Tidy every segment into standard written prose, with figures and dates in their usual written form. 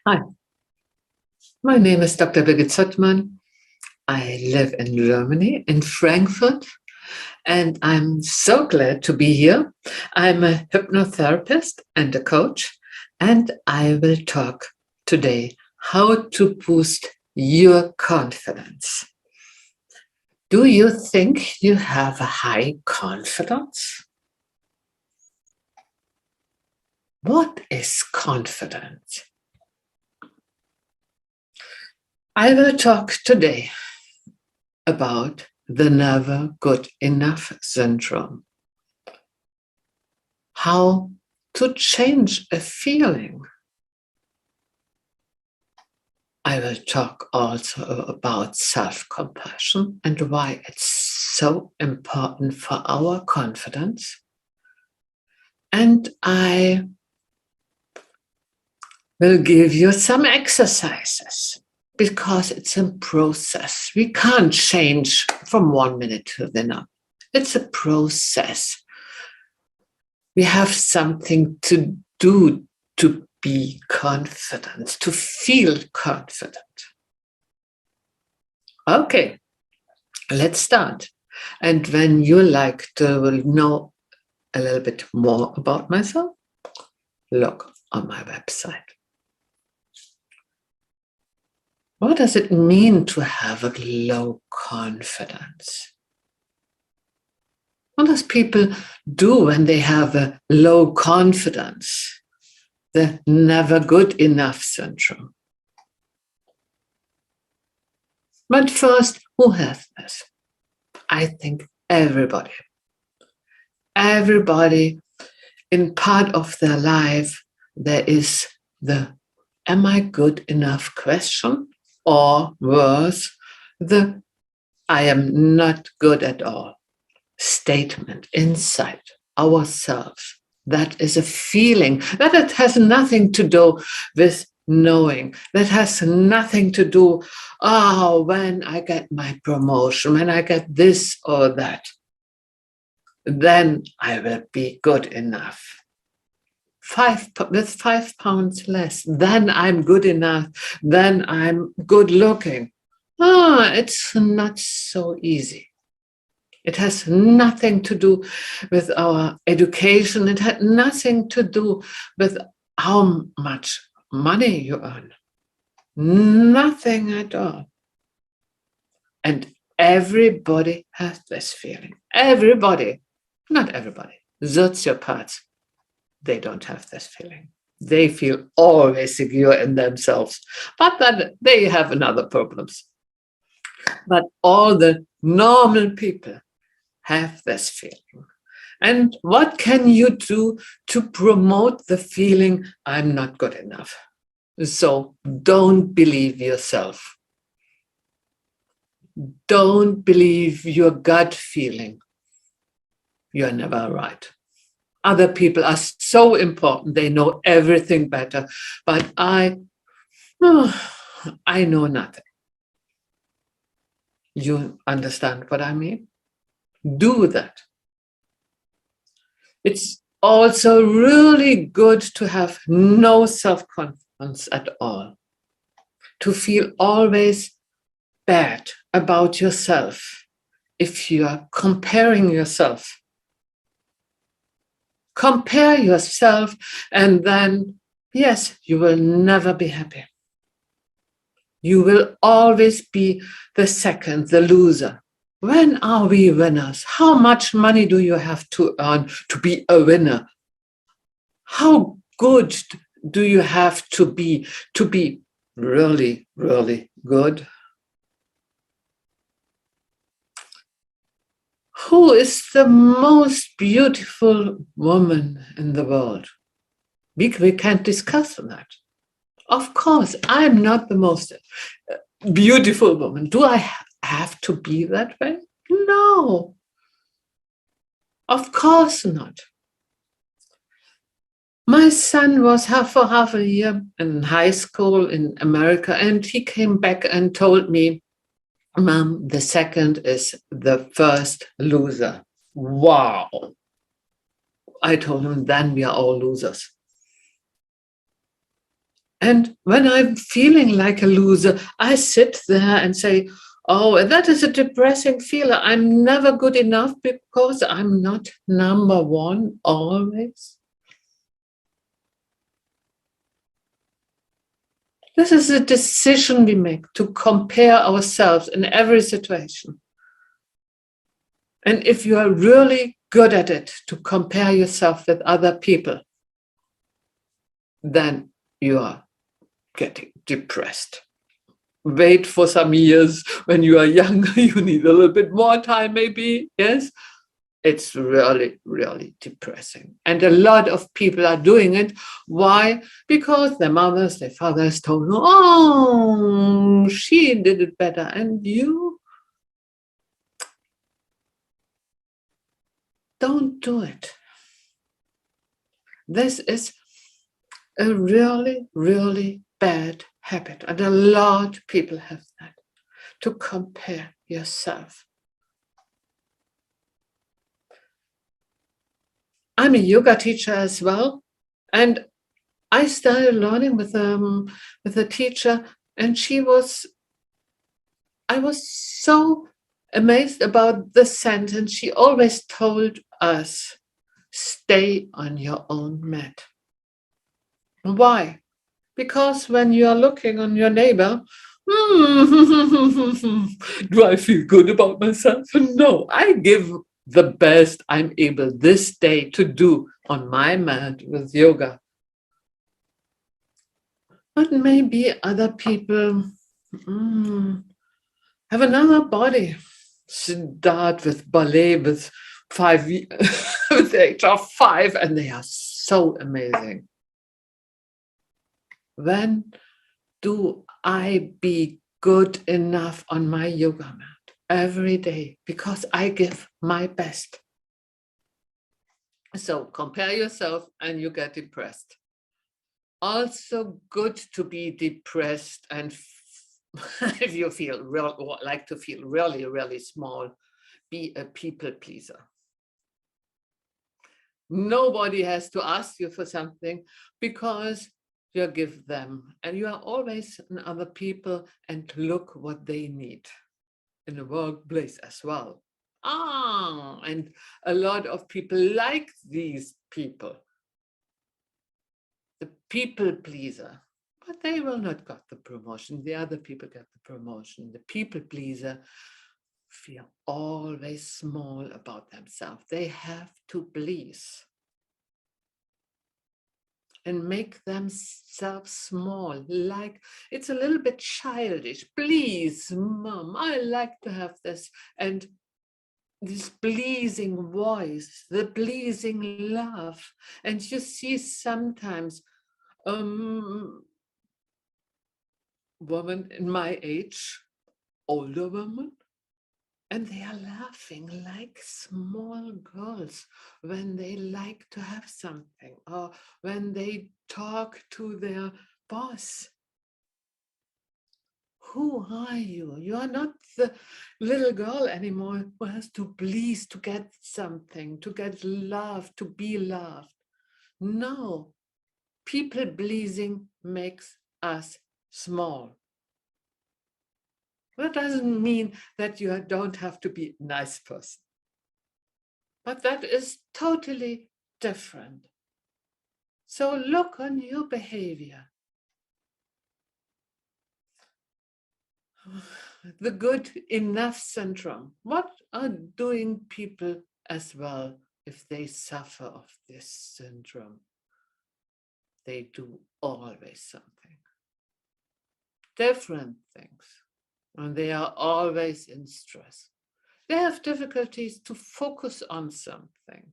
Hi, my name is Dr. Birgit Zottmann. I live in Germany, in Frankfurt, and I'm so glad to be here. I'm a hypnotherapist and a coach, and I will talk today how to boost your confidence. Do you think you have a high confidence? What is confidence? I will talk today about the never good enough syndrome. How to change a feeling. I will talk also about self-compassion and why it's so important for our confidence. And I will give you some exercises because it's a process. We can't change from 1 minute to the next. It's a process. We have something to do to be confident, to feel confident. Okay, let's start. And when you like to know a little bit more about myself, look on my website. What does it mean to have a low confidence? What does people do when they have a low confidence? The never good enough syndrome. But first, who has this? I think everybody. Everybody, in part of their life, there is the am I good enough question, or worse, the I am not good at all statement inside ourselves. That is a feeling that it has nothing to do with knowing. That has nothing to do, when I get my promotion, when I get this or that, then I will be good enough. With 5 pounds less, then I'm good enough, then I'm good looking. It's not so easy. It has nothing to do with our education. It had nothing to do with how much money you earn. Nothing at all. And everybody has this feeling. Everybody, not everybody, sociopaths, they don't have this feeling. They feel always secure in themselves, but then they have another problems. But all the normal people have this feeling. And what can you do to promote the feeling, I'm not good enough? So don't believe yourself. Don't believe your gut feeling. You're never right. Other people are so important. They know everything better. But I know nothing. You understand what I mean? Do that. It's also really good to have no self-confidence at all. To feel always bad about yourself if you are comparing yourself. Compare yourself and then, yes, you will never be happy. You will always be the second, the loser. When are we winners? How much money do you have to earn to be a winner? How good do you have to be really, really good? Who is the most beautiful woman in the world? We can't discuss that. Of course, I'm not the most beautiful woman. Do I have to be that way? No. Of course not. My son was for half a year in high school in America, and he came back and told me, Mom, the second is the first loser. Wow. I told him, then we are all losers. And when I'm feeling like a loser, I sit there and say, oh, that is a depressing feeling. I'm never good enough because I'm not number one always. This is a decision we make to compare ourselves in every situation. And if you are really good at it, to compare yourself with other people, then you are getting depressed. Wait for some years when you are younger, you need a little bit more time, maybe. Yes, it's really, really depressing. And a lot of people are doing it. Why? Because their mothers, their fathers told them, oh, she did it better. And you don't do it. This is a really, really bad habit. And a lot of people have that, to compare yourself. I'm a yoga teacher as well. And I started learning with a teacher, and I was so amazed about the sentence. She always told us, stay on your own mat. Why? Because when you are looking on your neighbor, do I feel good about myself? No, I give the best I'm able this day to do on my mat with yoga. But maybe other people have another body. Start with ballet with with the age of 5, and they are so amazing. When do I be good enough on my yoga mat? Every day, because I give my best. So compare yourself and you get depressed. Also good to be depressed, and if you feel like to feel really, really small, be a people pleaser. Nobody has to ask you for something because you give them, and you are always in other people and look what they need in the workplace as well. And a lot of people like these people, the people pleaser, but they will not get the promotion. The other people get the promotion. The people pleaser feel always small about themselves. They have to please and make themselves small. Like, it's a little bit childish. Please, mom, I like to have this. And this pleasing voice, the pleasing love. And you see sometimes women in my age, older women, and they are laughing like small girls when they like to have something, or when they talk to their boss. Who are you? You are not the little girl anymore who has to please to get something, to get love, to be loved. No, people pleasing makes us small. That doesn't mean that you don't have to be a nice person, but that is totally different. So look on your behavior. The good enough syndrome. What are doing people as well if they suffer of this syndrome? They do always something. Different things. And they are always in stress. They have difficulties to focus on something.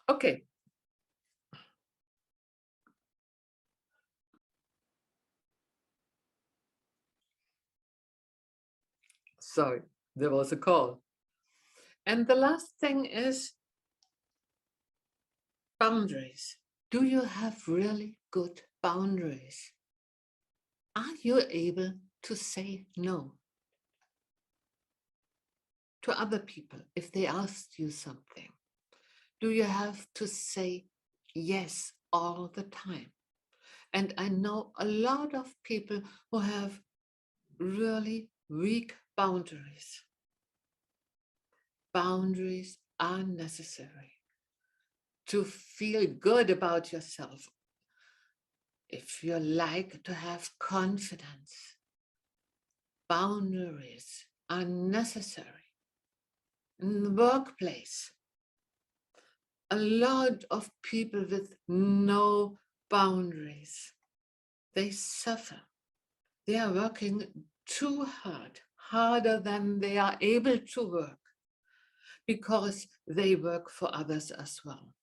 Okay. Sorry, there was a call. And the last thing is boundaries. Do you have really good boundaries? Are you able to say no to other people if they ask you something? Do you have to say yes all the time? And I know a lot of people who have really weak boundaries. Boundaries are necessary to feel good about yourself. If you like to have confidence, boundaries are necessary. In the workplace, a lot of people with no boundaries, they suffer. They are working too hard, harder than they are able to work, because they work for others as well.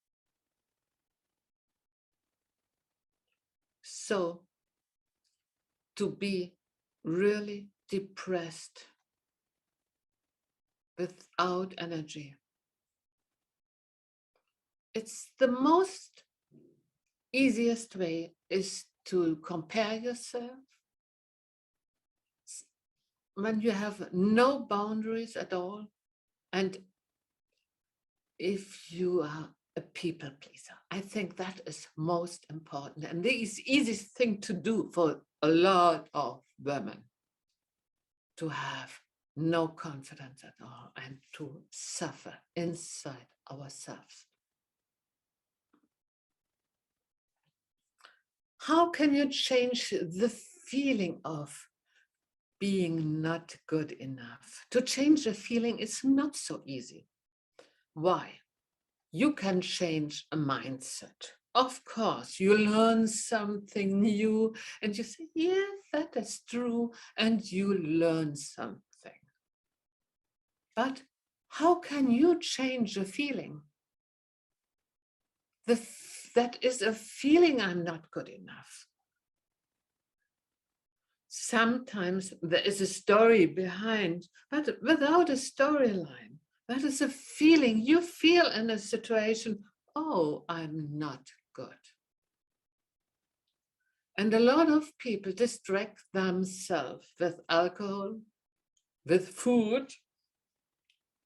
So, to be really depressed without energy, it's the most easiest way is to compare yourself. When you have no boundaries at all, and if you are a people pleaser, I think that is most important, and the easiest thing to do for a lot of women, to have no confidence at all and to suffer inside ourselves. How can you change the feeling of being not good enough? To change the feeling is not so easy. Why? You can change a mindset. Of course, you learn something new and you say, yes, that is true, and you learn something. But how can you change a feeling? That is a feeling, I'm not good enough. Sometimes there is a story behind, but without a storyline. That is a feeling you feel in a situation, oh, I'm not good. And a lot of people distract themselves with alcohol, with food.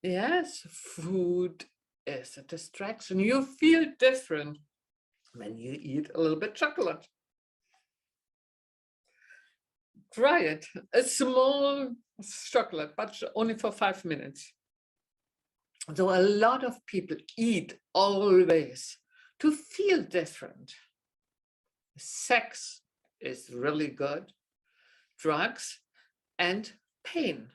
Yes, food is a distraction. You feel different when you eat a little bit chocolate. Try it. A small chocolate, but only for 5 minutes. So a lot of people eat always to feel different. Sex is really good, drugs, and pain.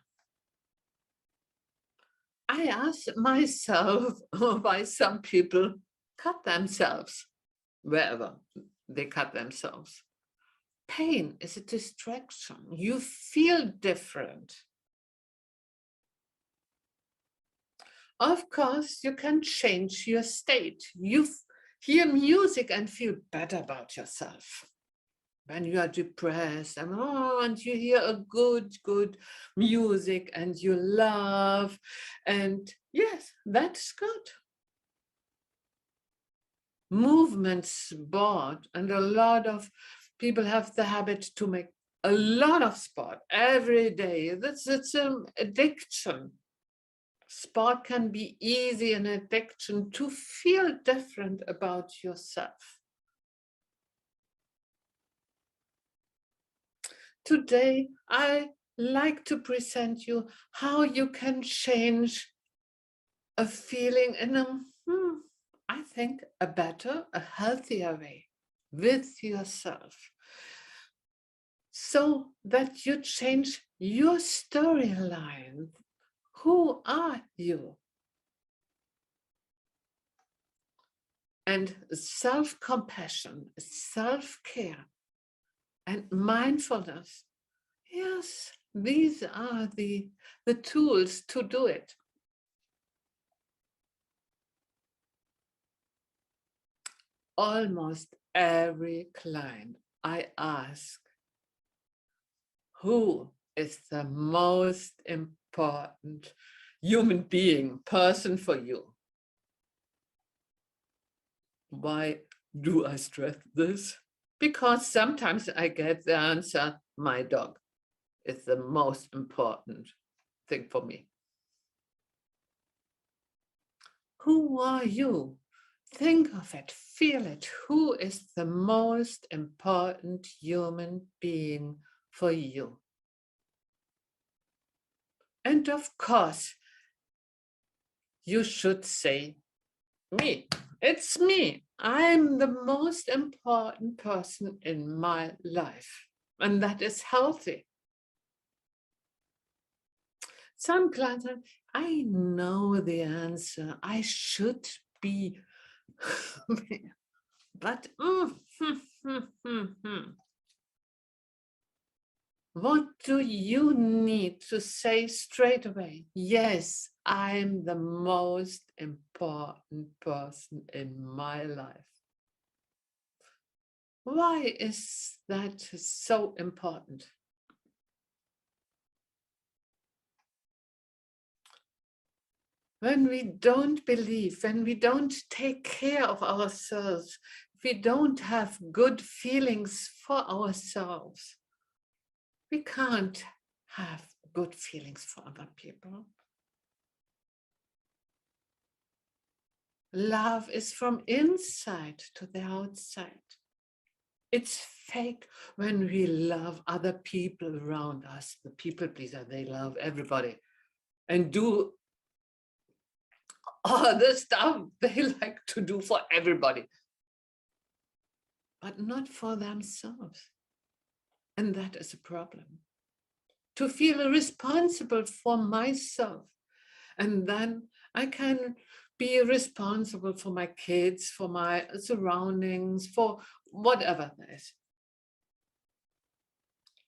I ask myself why some people cut themselves wherever they cut themselves. Pain is a distraction. You feel different. Of course, you can change your state. You hear music and feel better about yourself. When you are depressed and you hear a good music and you love, and yes, that's good. Movement, sport, and a lot of people have the habit to make a lot of sport every day. It's an addiction. Sport can be easy, an addiction to feel different about yourself. Today, I like to present you how you can change a feeling in a, I think, a better, a healthier way with yourself, so that you change your storyline. Who are you? And self-compassion, self-care, and mindfulness. Yes, these are the tools to do it. Almost every client I ask, who is the most important human being, person for you? Why do I stress this? Because sometimes I get the answer, my dog is the most important thing for me. Who are you? Think of it, feel it. Who is the most important human being for you? And of course, you should say, me. It's me. I'm the most important person in my life. And that is healthy. Some clients are, I know the answer. I should be. But what do you need to say straight away? Yes, I'm the most important person in my life. Why is that so important? When we don't believe, when we don't take care of ourselves, we don't have good feelings for ourselves, we can't have good feelings for other people. Love is from inside to the outside. It's fake when we love other people around us. The people pleaser, they love everybody and do all the stuff they like to do for everybody, but not for themselves. And that is a problem. To feel responsible for myself. And then I can be responsible for my kids, for my surroundings, for whatever there is.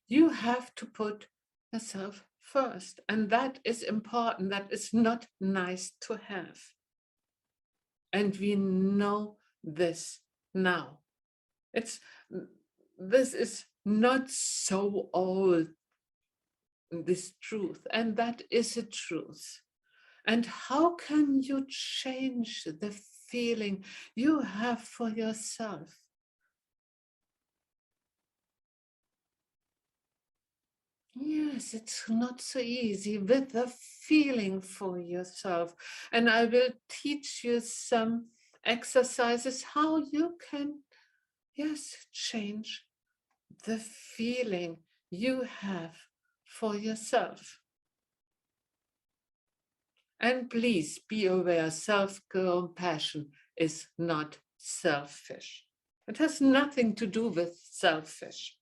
You have to put yourself first. And that is important. That is not nice to have. And we know this now. This is not so old, this truth, and that is a truth. And how can you change the feeling you have for yourself? Yes, it's not so easy with the feeling for yourself. And I will teach you some exercises how you can, yes, change the feeling you have for yourself. And please be aware, self-compassion is not selfish. It has nothing to do with selfish.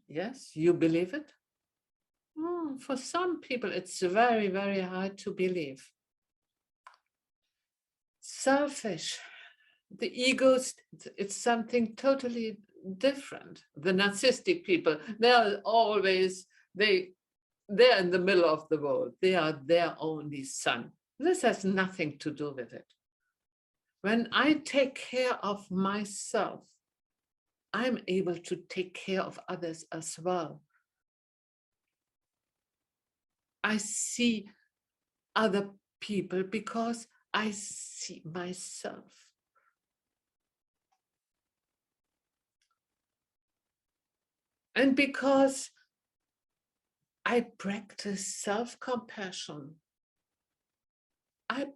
Yes, you believe it? For some people, it's very, very hard to believe. Selfish, the egoist, it's something totally different. The narcissistic people, they're in the middle of the world. They are their only sun. This has nothing to do with it. When I take care of myself, I'm able to take care of others as well. I see other people because I see myself. And because I practice self-compassion, I'm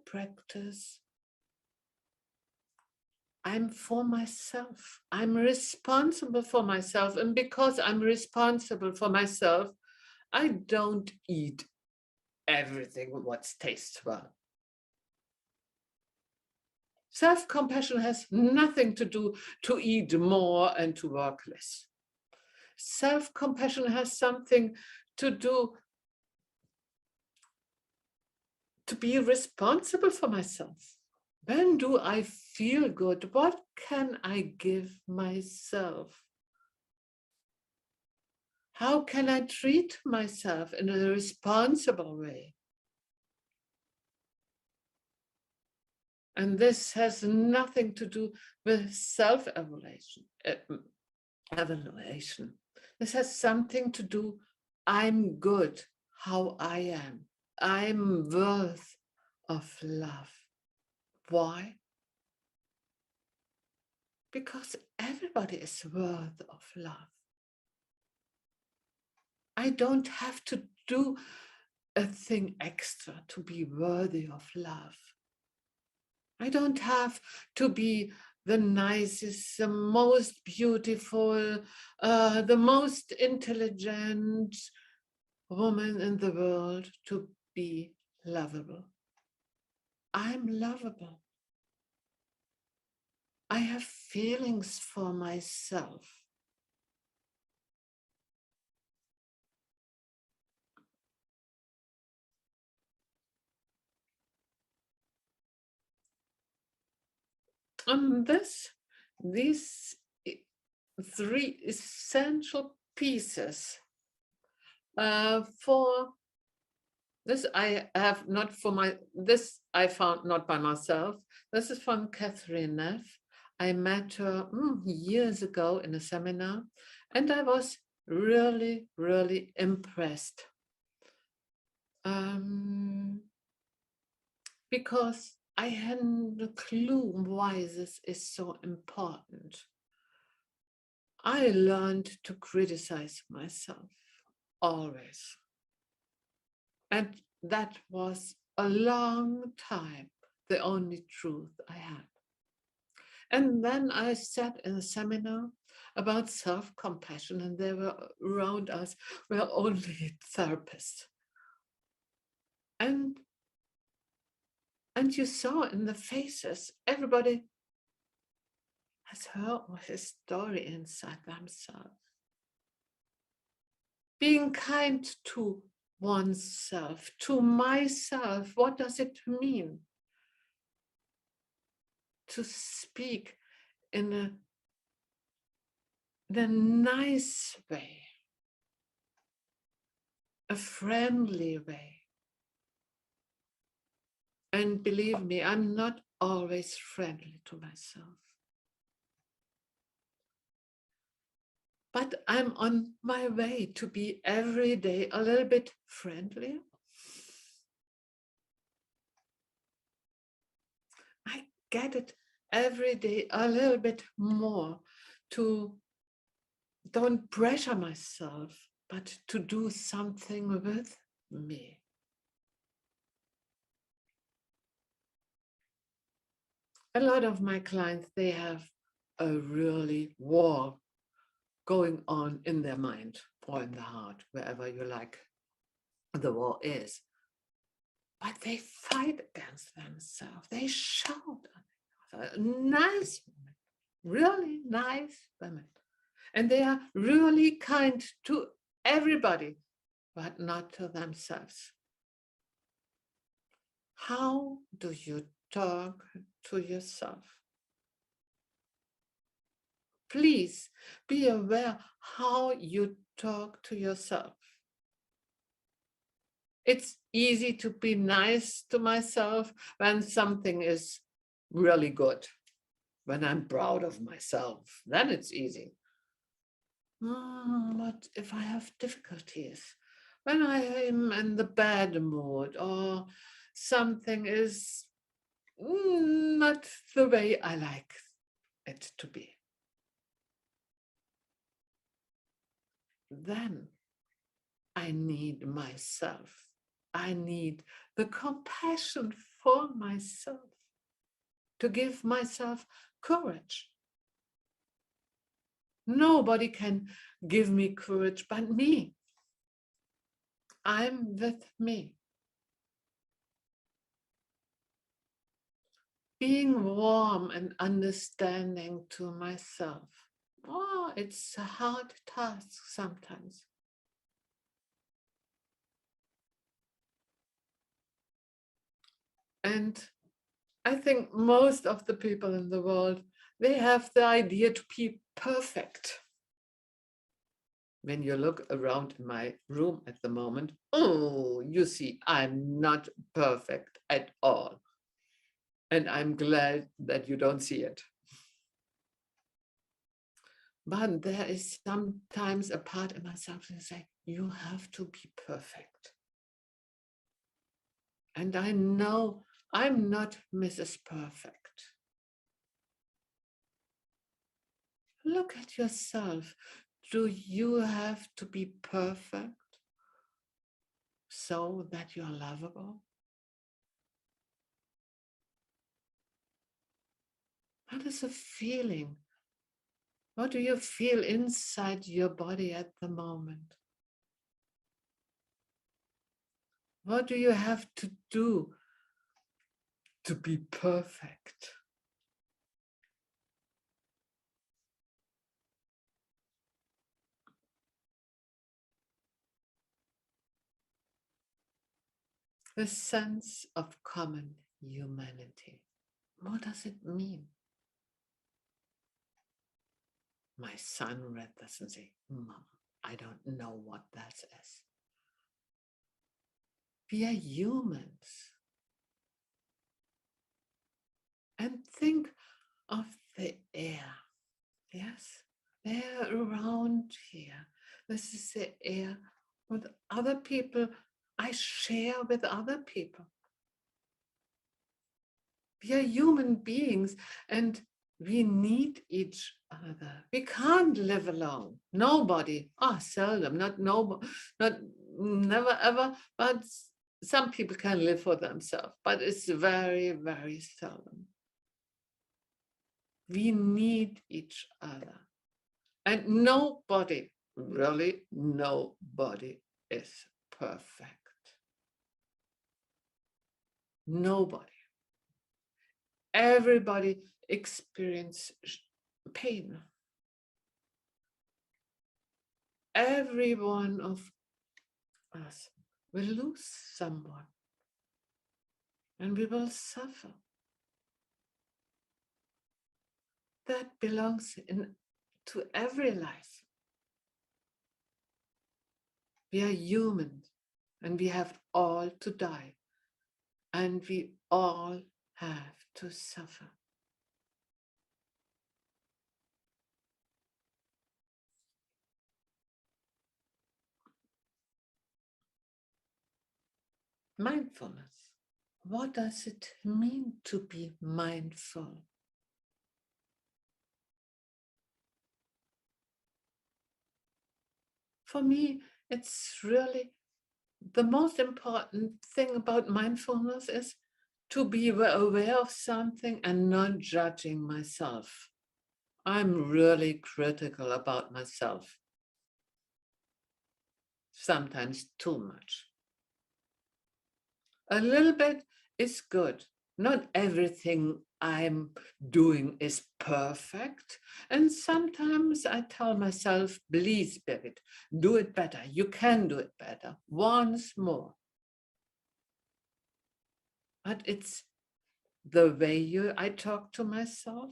for myself. I'm responsible for myself. And because I'm responsible for myself, I don't eat everything what tastes well. Self-compassion has nothing to do to eat more and to work less. Self-compassion has something to do to be responsible for myself. When do I feel good? What can I give myself? How can I treat myself in a responsible way? And this has nothing to do with self-evaluation. This has something to do, I'm good how I am. I'm worth of love. Why? because everybody is worthy of love. I don't have to do a thing extra to be worthy of love. I don't have to be the nicest, the most beautiful, the most intelligent woman in the world to be lovable. I'm lovable. I have feelings for myself. And these three essential pieces for this I have not for my, this I found not by myself. This is from Catherine Neff. I met her years ago in a seminar, and I was really, really impressed. Because I hadn't a clue why this is so important. I learned to criticize myself always. And that was a long time the only truth I had. And then I sat in a seminar about self-compassion, and they were around us were only therapists. And you saw in the faces, everybody has her or his story inside themselves. Being kind to oneself, to myself, what does it mean? To speak in a nice way, a friendly way. And believe me, I'm not always friendly to myself. But I'm on my way to be every day a little bit friendlier. I get it every day a little bit more to don't pressure myself, but to do something with me. A lot of my clients, they have a really war going on in their mind or in the heart, wherever you like the war is. But they fight against themselves. They shout at nice women, really nice women. And they are really kind to everybody, but not to themselves. How do you talk to yourself? Please be aware how you talk to yourself. It's easy to be nice to myself when something is really good, when I'm proud of myself, then it's easy. But if I have difficulties, when I am in the bad mood or something is not the way I like it to be, then I need myself. I need the compassion for myself, to give myself courage. Nobody can give me courage but me. I'm with me. Being warm and understanding to myself. Oh, it's a hard task sometimes. And I think most of the people in the world, they have the idea to be perfect. When you look around in my room at the moment, oh, you see, I'm not perfect at all. And I'm glad that you don't see it. But there is sometimes a part in myself that says, you have to be perfect. And I know I'm not Mrs. Perfect. Look at yourself. Do you have to be perfect so that you're lovable? What is the feeling? What do you feel inside your body at the moment? What do you have to do to be perfect? The sense of common humanity. What does it mean? My son read this and said, Mom, I don't know what that is. We are humans. And think of the air. Yes, they're around here. This is the air with other people. I share with other people. We are human beings and we need each other. We can't live alone. Nobody, seldom, not never ever, but some people can live for themselves, but it's very, very seldom. We need each other. And nobody, really nobody is perfect. Nobody. Everybody experiences pain. Every one of us will lose someone and we will suffer. That belongs to every life. We are human and we have all to die and we all have to suffer. Mindfulness. What does it mean to be mindful? For me, it's really the most important thing about mindfulness is to be aware of something and not judging myself. I'm really critical about myself. Sometimes too much. A little bit is good. Not everything I'm doing is perfect. And sometimes I tell myself, please, Birgit, do it better. You can do it better. Once more. But it's the way I talk to myself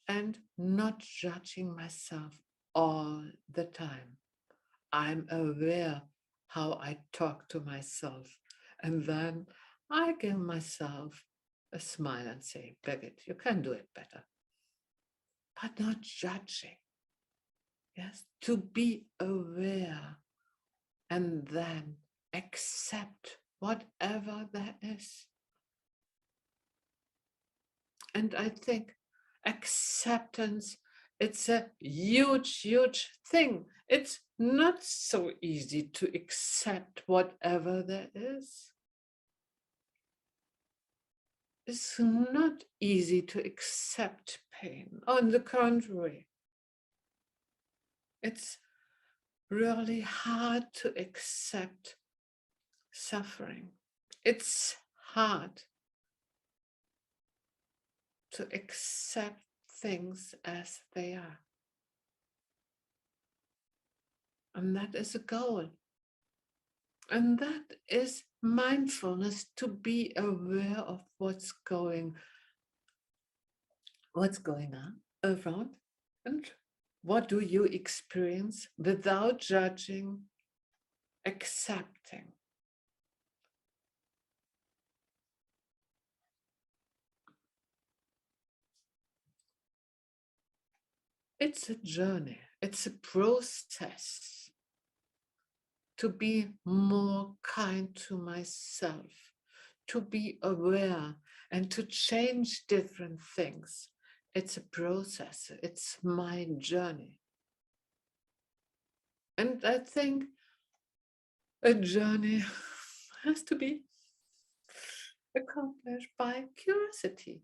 and not judging myself all the time. I'm aware how I talk to myself. And then I give myself a smile and say, Birgit, you can do it better. But not judging. Yes, to be aware and then accept whatever there is. And I think acceptance, it's a huge, huge thing. It's not so easy to accept whatever there is. It's not easy to accept pain. On the contrary, it's really hard to accept suffering. It's hard to accept things as they are. And that is a goal. And that is mindfulness, to be aware of what's going on around and what do you experience without judging, accepting. It's a journey, it's a process to be more kind to myself, to be aware and to change different things. It's a process. It's my journey. And I think a journey has to be accomplished by curiosity.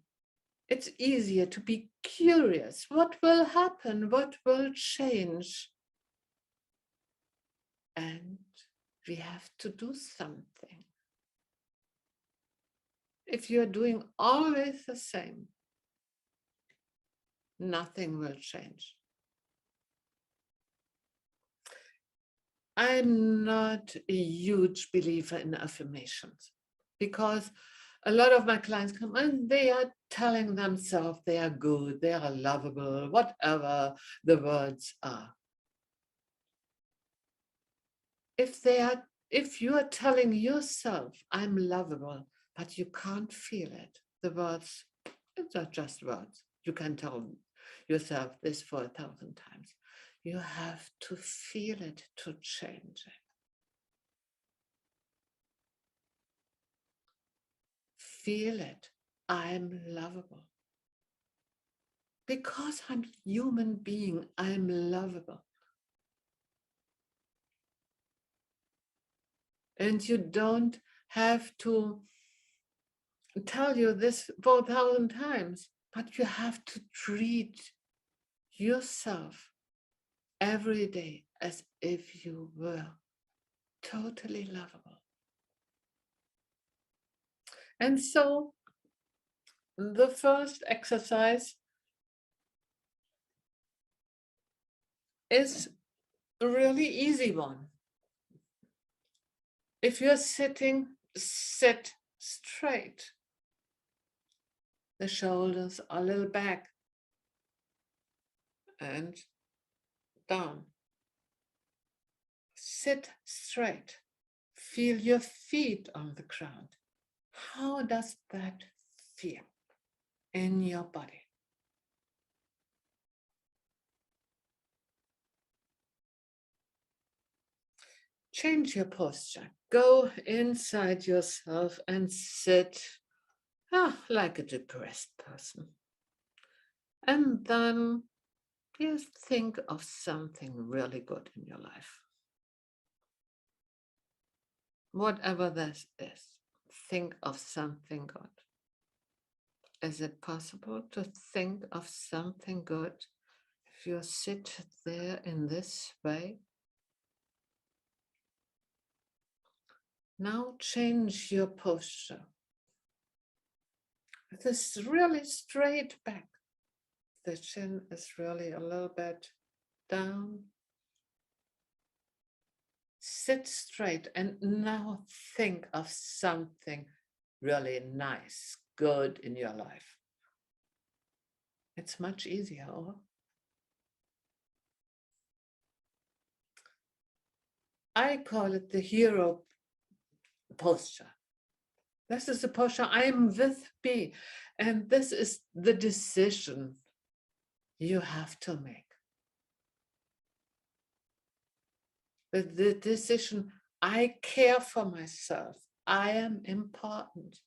It's easier to be curious. What will happen? What will change? And we have to do something. If you're doing always the same, nothing will change. I'm not a huge believer in affirmations because a lot of my clients come and they are telling themselves they are good, they are lovable, whatever the words are. If you are telling yourself, I'm lovable, but you can't feel it, the words, it's not just words. You can tell yourself this for 1,000 times. You have to feel it to change it. Feel it. I'm lovable. Because I'm a human being, I'm lovable. And you don't have to tell you this 4,000 times, but you have to treat yourself every day as if you were totally lovable. And so the first exercise is a really easy one. If you're sitting, sit straight. The shoulders are a little back and down. Sit straight. Feel your feet on the ground. How does that feel in your body? Change your posture. Go inside yourself and sit like a depressed person. And then you think of something really good in your life. Whatever this is, think of something good. Is it possible to think of something good if you sit there in this way? Now change your posture. It is really straight back. The chin is really a little bit down. Sit straight and now think of something really nice, good in your life. It's much easier, or? I call it the hero posture. This is the posture I am with me, and this is the decision you have to make. The decision, I care for myself. I am important.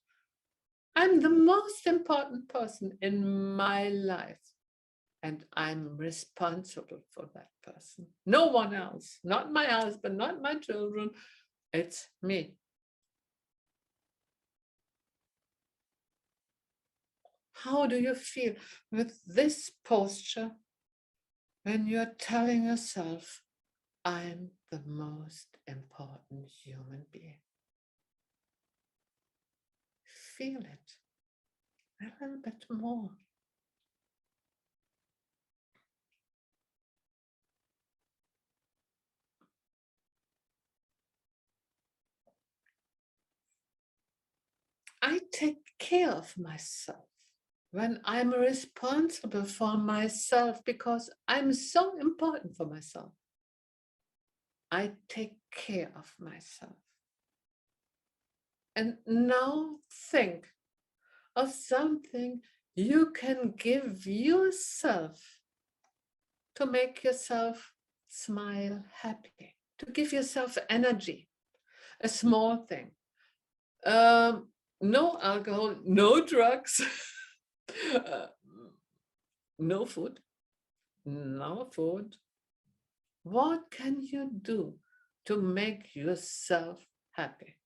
I'm the most important person in my life, and I'm responsible for that person. No one else, not my husband, not my children. It's me. How do you feel with this posture when you're telling yourself, I'm the most important human being? Feel it a little bit more. I take care of myself when I'm responsible for myself because I'm so important for myself. I take care of myself. And now think of something you can give yourself to make yourself smile happy, to give yourself energy. A small thing. No alcohol, no drugs. no food, no food. What can you do to make yourself happy?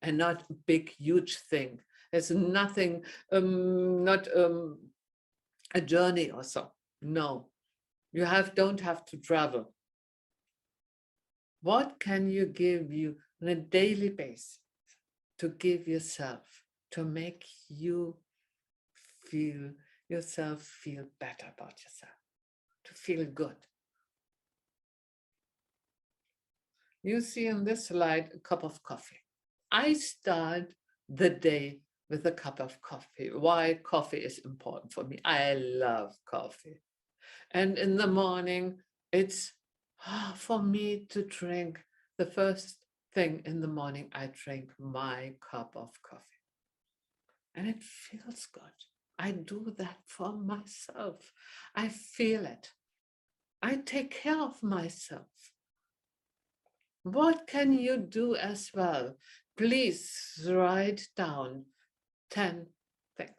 And not a big, huge thing. There's nothing, not a journey or so. No, you don't have to travel. What can you give you on a daily basis to give yourself, to make you feel yourself feel better about yourself, to feel good? You see in this slide a cup of coffee. I start the day with a cup of coffee. Why coffee is important for me? I love coffee. And in the morning, it's for me to drink. The first thing in the morning, I drink my cup of coffee. And it feels good. I do that for myself. I feel it. I take care of myself. What can you do as well? Please write down 10 things.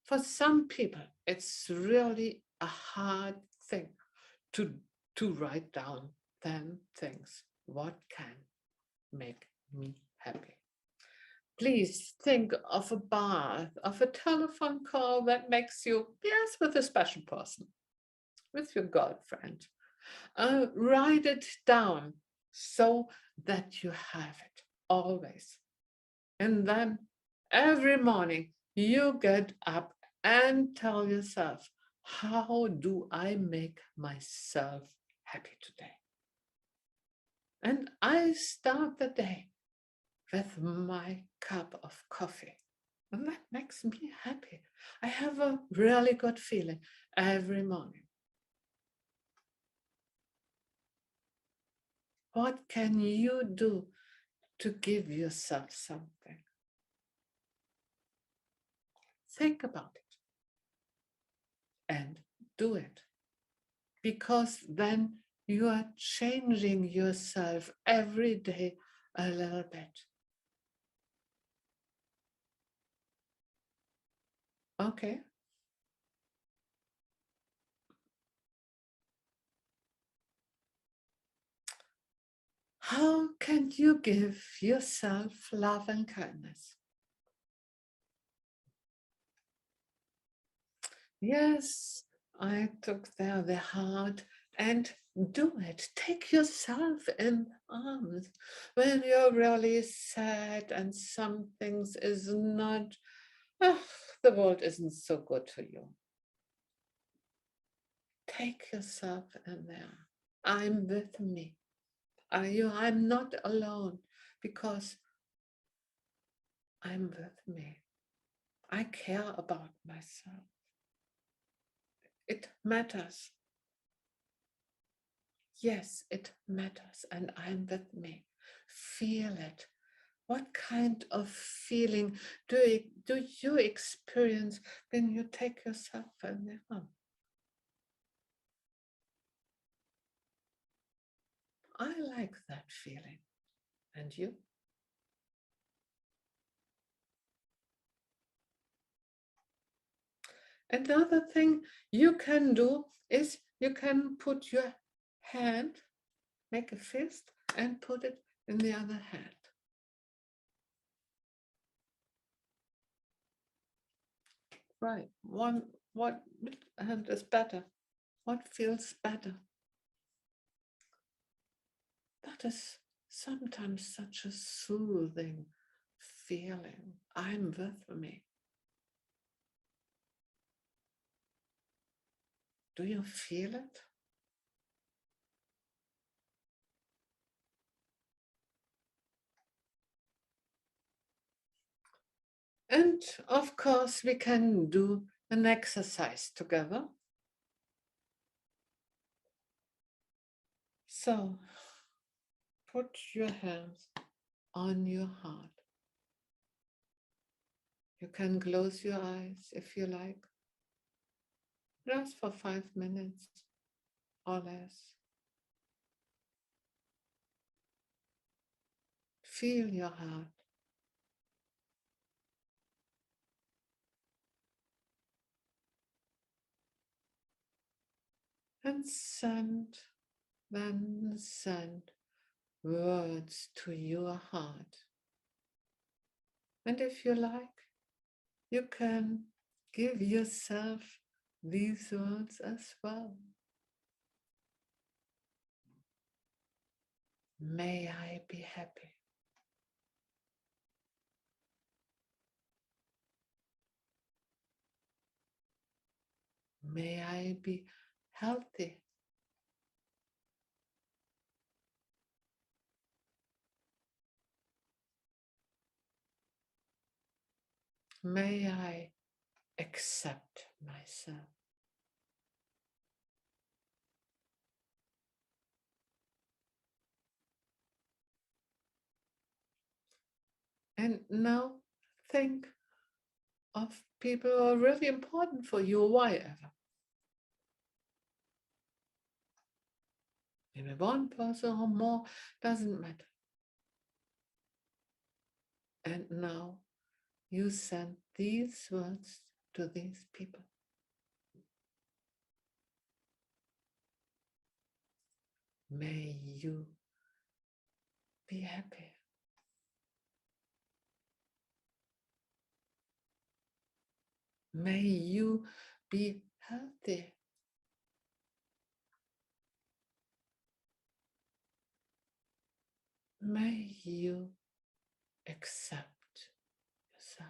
For some people, it's really a hard thing to write down 10 things. What can make me happy? Please think of a bath, of a telephone call that makes you, yes, with a special person, with your girlfriend. Write it down so that you have it always. And then every morning you get up and tell yourself, how do I make myself happy today? And I start the day with my cup of coffee. And that makes me happy. I have a really good feeling every morning. What can you do to give yourself something? Think about it and do it. Because then you are changing yourself every day a little bit. Okay. How can you give yourself love and kindness? Yes, I took there the heart and do it. Take yourself in arms when you're really sad and some things is not, the world isn't so good to you. Take yourself in there. I'm with me. I'm not alone because I'm with me. I care about myself. It matters. Yes, it matters, and I'm with me. Feel it. What kind of feeling do you experience when you take yourself in the arm? I like that feeling. And you? Another thing you can do is you can put your hand, make a fist, and put it in the other hand. Right. What hand is better? What feels better? That is sometimes such a soothing feeling. I'm with me. Do you feel it? And of course, we can do an exercise together. So put your hands on your heart. You can close your eyes if you like, just for 5 minutes or less. Feel your heart. and send words to your heart. And if you like, you can give yourself these words as well. May I be happy. May I be healthy. May I accept myself. And now think of people who are really important for you, why ever. Maybe one person or more, doesn't matter. And now you send these words to these people. May you be happy. May you be healthy. May you accept yourself.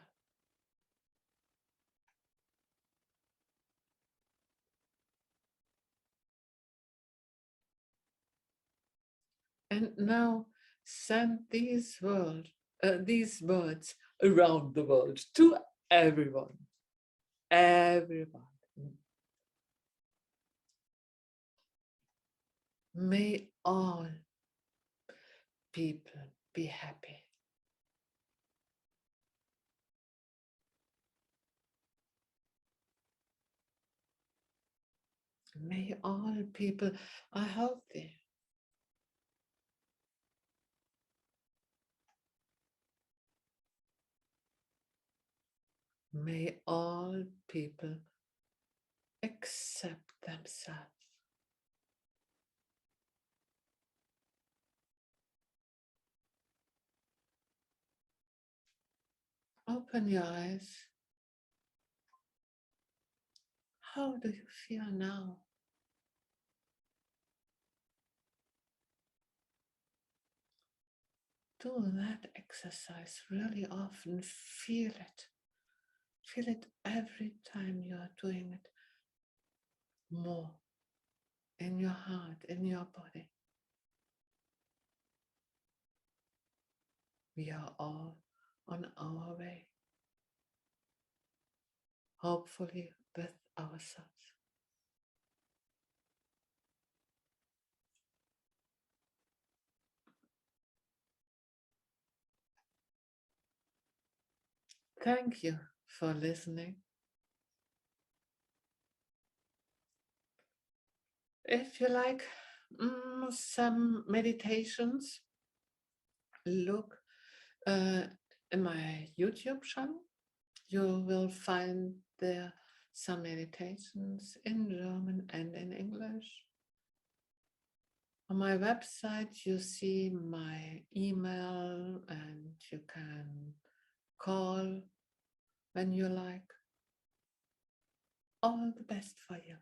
And now send these words around the world to everyone. Everyone. May all people be happy. May all people are healthy. May all people accept themselves. Open your eyes. How do you feel now? Do that exercise really often. Feel it. Feel it every time you are doing it more in your heart, in your body. We are all on our way, hopefully with ourselves. Thank you for listening. If you like some meditations, look in my YouTube channel. You will find there some meditations in German and in English. On my website, you see my email and you can call when you like. All the best for you.